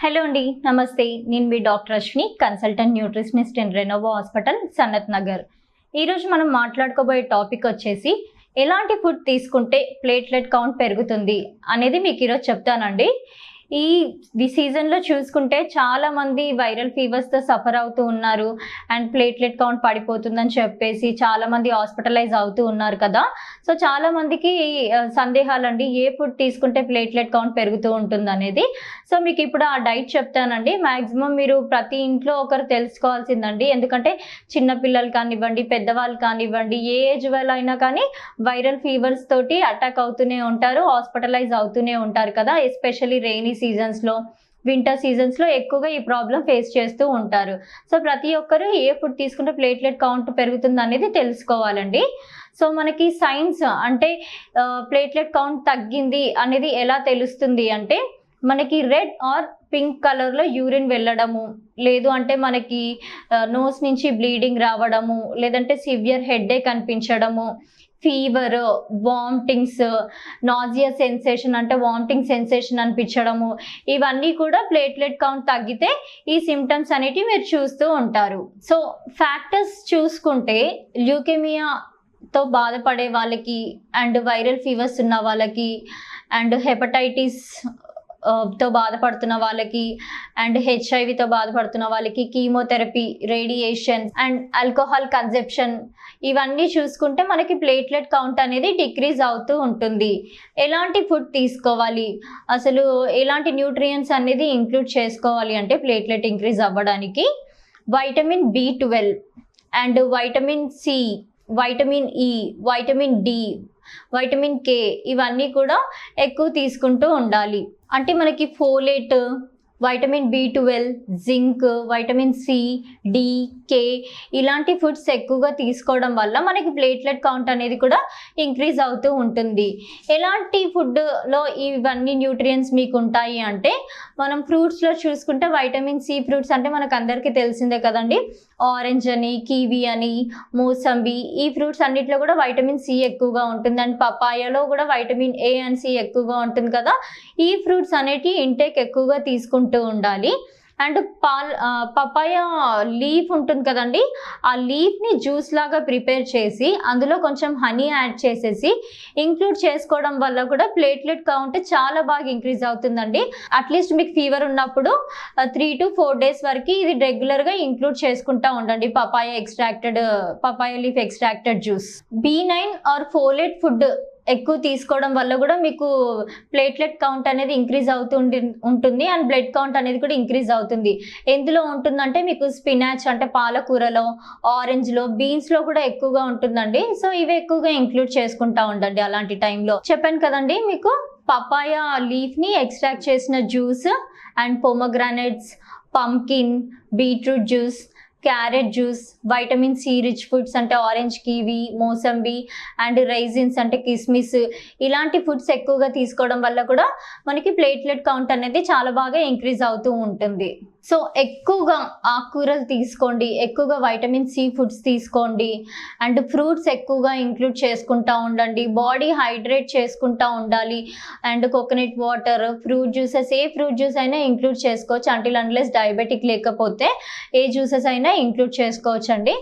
Hello అండి, నమస్తే. నేను మీ doctor Ashwini, consultant nutritionist in Renova hospital, Sanath Nagar. ఈరోజు మనం మాట్లాడుకోబోయే టాపిక్ వచ్చేసి ఎలాంటి ఫుడ్ తీసుకుంటే ప్లేట్లెట్ కౌంట్ పెరుగుతుంది అనేది మీకు ఈరోజు చెప్తానండి. ఈ సీజన్లో చూసుకుంటే చాలామంది వైరల్ ఫీవర్స్తో సఫర్ అవుతూ ఉన్నారు అండ్ ప్లేట్లెట్ కౌంట్ పడిపోతుందని చెప్పేసి చాలామంది హాస్పిటలైజ్ అవుతూ ఉన్నారు కదా. సో చాలామందికి సందేహాలండి, ఏ ఫుడ్ తీసుకుంటే ప్లేట్లెట్ కౌంట్ పెరుగుతూ ఉంటుంది అనేది. సో మీకు ఇప్పుడు ఆ డైట్ చెప్తానండి. మ్యాక్సిమం మీరు ప్రతి ఇంట్లో ఒకరు తెలుసుకోవాల్సిందండి. ఎందుకంటే చిన్నపిల్లలు కానివ్వండి, పెద్దవాళ్ళు కానివ్వండి, ఏ ఏజ్ వాళ్ళు అయినా కానీ వైరల్ ఫీవర్స్ తోటి అటాక్ అవుతూనే ఉంటారు, హాస్పిటలైజ్ అవుతూనే ఉంటారు కదా. ఎస్పెషల్లీ రెయినీ సీజన్స్లో, వింటర్ సీజన్స్లో ఎక్కువగా ఈ ప్రాబ్లం ఫేస్ చేస్తూ ఉంటారు. సో ప్రతి ఒక్కరు ఏ ఫుడ్ తీసుకుంటే ప్లేట్లెట్ కౌంట్ పెరుగుతుంది అనేది తెలుసుకోవాలండి. సో మనకి సైన్స్ అంటే ప్లేట్లెట్ కౌంట్ తగ్గింది అనేది ఎలా తెలుస్తుంది అంటే, మనకి రెడ్ ఆర్ పింక్ కలర్లో యూరిన్ వెళ్ళడము, లేదు అంటే మనకి నోస్ నుంచి బ్లీడింగ్ రావడము, లేదంటే సివియర్ హెడేక్ అనిపించడము, ఫీవర్, వామిటింగ్స్, నాజియా సెన్సేషన్ అంటే వామిటింగ్ సెన్సేషన్ అనిపించడము, ఇవన్నీ కూడా ప్లేట్లెట్ కౌంట్ తగ్గితే ఈ సిమ్టమ్స్ అనేటివి మీరు చూస్తూ ఉంటారు. సో ఫ్యాక్టర్స్ చూసుకుంటే ల్యూకేమియాతో బాధపడే వాళ్ళకి అండ్ వైరల్ ఫీవర్స్ ఉన్న వాళ్ళకి అండ్ హెపటైటిస్ తో బాధపడుతున్న వాళ్ళకి అండ్ హెచ్ఐవితో బాధపడుతున్న వాళ్ళకి chemotherapy, radiation and alcohol consumption, ఇవన్నీ చూసుకుంటే మనకి ప్లేట్లెట్ కౌంట్ అనేది డిక్రీజ్ అవుతూ ఉంటుంది. ఎలాంటి ఫుడ్ తీసుకోవాలి, అసలు ఎలాంటి న్యూట్రియంట్స్ అనేది ఇంక్లూడ్ చేసుకోవాలి అంటే ప్లేట్లెట్ ఇంక్రీజ్ అవ్వడానికి vitamin B12 and vitamin C, vitamin E, vitamin D, vitamin K, ఇవన్నీ కూడా ఎక్కువ తీసుకుంటూ ఉండాలి. అంటే మనకి folate, vitamin B12, zinc, vitamin C, D, K ఇలాంటి ఫుడ్స్ ఎక్కువగా తీసుకోవడం వల్ల మనకి ప్లేట్లెట్ కౌంట్ అనేది కూడా ఇంక్రీజ్ అవుతూ ఉంటుంది. ఎలాంటి ఫుడ్లో ఇవన్నీ న్యూట్రియంట్స్ మీకు ఉంటాయి అంటే, మనం ఫ్రూట్స్లో చూసుకుంటే వైటమిన్ C ఫ్రూట్స్ అంటే మనకు అందరికీ తెలిసిందే కదండి. ఆరెంజ్ అని, కివీ అని, మోసంబి, ఈ ఫ్రూట్స్ అన్నిట్లో కూడా వైటమిన్ C ఎక్కువగా ఉంటుంది. అండ్ పపాయాలో కూడా వైటమిన్ A అండ్ C ఎక్కువగా ఉంటుంది కదా. ఈ ఫ్రూట్స్ అనేటివి ఇంటేక్ ఎక్కువగా తీసుకుంటూ ఉండాలి. అండ్ పపాయ లీఫ్ ఉంటుంది కదండి, ఆ లీఫ్ని జ్యూస్ లాగా ప్రిపేర్ చేసి అందులో కొంచెం హనీ యాడ్ చేసేసి ఇంక్లూడ్ చేసుకోవడం వల్ల కూడా ప్లేట్లెట్ కౌంట్ చాలా బాగా ఇంక్రీజ్ అవుతుందండి. అట్లీస్ట్ మీకు ఫీవర్ ఉన్నప్పుడు 3 to 4 days వరకు ఇది రెగ్యులర్గా ఇంక్లూడ్ చేసుకుంటూ ఉండండి. Papaya leaf extracted juice. B9 or folate food ఎక్కువ తీసుకోవడం వల్ల కూడా మీకు ప్లేట్లెట్ కౌంట్ అనేది ఇంక్రీజ్ అవుతూ ఉంటుంది అండ్ బ్లడ్ కౌంట్ అనేది కూడా ఇంక్రీజ్ అవుతుంది. ఎందులో ఉంటుందంటే మీకు స్పినాచ్ అంటే పాలకూరలో, ఆరెంజ్లో, బీన్స్లో కూడా ఎక్కువగా ఉంటుందండి. సో ఇవి ఎక్కువగా ఇంక్లూడ్ చేసుకుంటా ఉండండి అలాంటి టైంలో. చెప్పాను కదండి మీకు, పపాయ లీఫ్ని ఎక్స్ట్రాక్ట్ చేసిన juice and pomegranates, pumpkin, beetroot juice, carrot juice, vitamin C rich foods అంటే orange, kiwi, mosambi and raisins అంటే కిస్మిస్, ఇలాంటి ఫుడ్స్ ఎక్కువగా తీసుకోవడం వల్ల కూడా మనకి ప్లేట్లెట్ కౌంట్ అనేది చాలా బాగా ఇంక్రీజ్ అవుతూ ఉంటుంది. సో ఎక్కువగా ఆకుకూరలు తీసుకోండి, ఎక్కువగా వైటమిన్ C ఫుడ్స్ తీసుకోండి అండ్ ఫ్రూట్స్ ఎక్కువగా ఇంక్లూడ్ చేసుకుంటూ ఉండండి. బాడీ హైడ్రేట్ చేసుకుంటూ ఉండాలి. And coconut water, fruit juices, A fruit juice అయినా ఇంక్లూడ్ చేసుకోవచ్చు. అంటిల్ అన్లెస్ డయాబెటిక్ లేకపోతే ఏ జ్యూసెస్ అయినా ఇంక్లూడ్ చేసుకోవచ్చు అండి.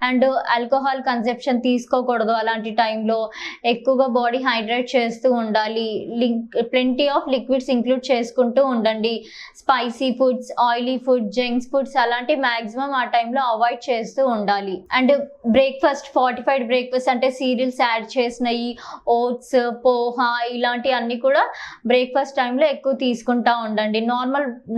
అండ్ ఆల్కహాల్ కన్జంప్షన్ తీసుకోకూడదు అలాంటి టైంలో. ఎక్కువగా బాడీ హైడ్రేట్ చేస్తూ ఉండాలి. ప్లెంటీ ఆఫ్ లిక్విడ్స్ ఇంక్లూడ్ చేసుకుంటూ ఉండండి. Spicy foods, oily food, జంక్స్ foods అలాంటి మ్యాక్సిమం ఆ టైంలో అవాయిడ్ చేస్తూ ఉండాలి. అండ్ బ్రేక్ఫాస్ట్, ఫార్టిఫైడ్ బ్రేక్ఫాస్ట్ అంటే సీరియల్స్ యాడ్ చేసినవి, ఓట్స్, పోహా, ఇలాంటి అన్ని కూడా బ్రేక్ఫాస్ట్ టైంలో ఎక్కువ తీసుకుంటా ఉండండి.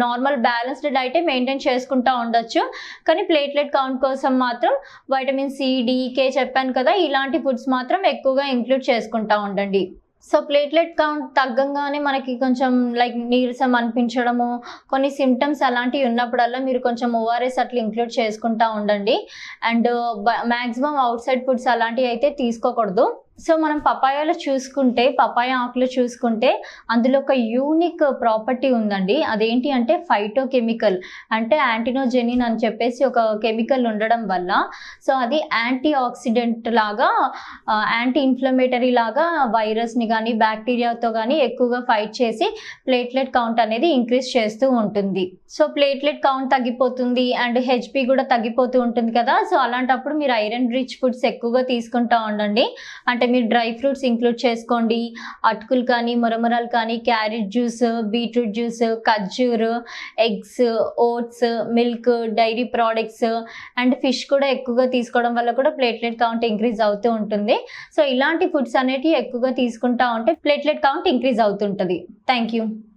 నార్మల్ బ్యాలెన్స్డ్ డైటే మెయింటైన్ చేసుకుంటా ఉండొచ్చు, కానీ ప్లేట్లెట్ కౌంట్ కోసం మాత్రం వైటమిన్ C, D, K చెప్పాను కదా, ఇలాంటి ఫుడ్స్ మాత్రం ఎక్కువగా ఇంక్లూడ్ చేసుకుంటా ఉండండి. సో ప్లేట్లెట్ కౌంట్ తగ్గంగానే మనకి కొంచెం లైక్ నీరసం అనిపించడము, కొన్ని సిమ్టమ్స్ అలాంటివి ఉన్నప్పుడల్లా మీరు కొంచెం ORS అట్లా ఇంక్లూడ్ చేసుకుంటా ఉండండి. And maximum out side foods అలాంటివి అయితే తీసుకోకూడదు. సో మనం పపాయాలో చూసుకుంటే, పపాయ ఆకులో చూసుకుంటే అందులో ఒక యూనిక్ ప్రాపర్టీ ఉందండి. అదేంటి అంటే ఫైటోకెమికల్, అంటే యాంటినోజెనిన్ అని చెప్పేసి ఒక కెమికల్ ఉండడం వల్ల సో అది యాంటీ ఆక్సిడెంట్ లాగా, యాంటీ ఇన్ఫ్లమేటరీ లాగా వైరస్ని కానీ బ్యాక్టీరియాతో కానీ ఎక్కువగా ఫైట్ చేసి ప్లేట్లెట్ కౌంట్ అనేది ఇంక్రీజ్ చేస్తూ ఉంటుంది. సో ప్లేట్లెట్ కౌంట్ తగ్గిపోతుంది అండ్ హెచ్పి కూడా తగ్గిపోతూ ఉంటుంది కదా. సో అలాంటప్పుడు మీరు ఐరన్ రిచ్ ఫుడ్స్ ఎక్కువగా తీసుకుంటూ ఉండండి. అంటే మీరు డ్రై ఫ్రూట్స్ ఇంక్లూడ్ చేసుకోండి. అటుకులు కానీ, మురమురాలు కానీ, క్యారెట్ జ్యూస్, బీట్రూట్ జ్యూస్, ఖర్జూర్, eggs, oats, milk, dairy products and fish కూడా ఎక్కువగా తీసుకోవడం వల్ల కూడా ప్లేట్లెట్ కౌంట్ ఇంక్రీజ్ అవుతూ ఉంటుంది. సో ఇలాంటి ఫుడ్స్ అనేటివి ఎక్కువగా తీసుకుంటా ఉంటే ప్లేట్లెట్ కౌంట్ ఇంక్రీజ్ అవుతుంటుంది. Thank you.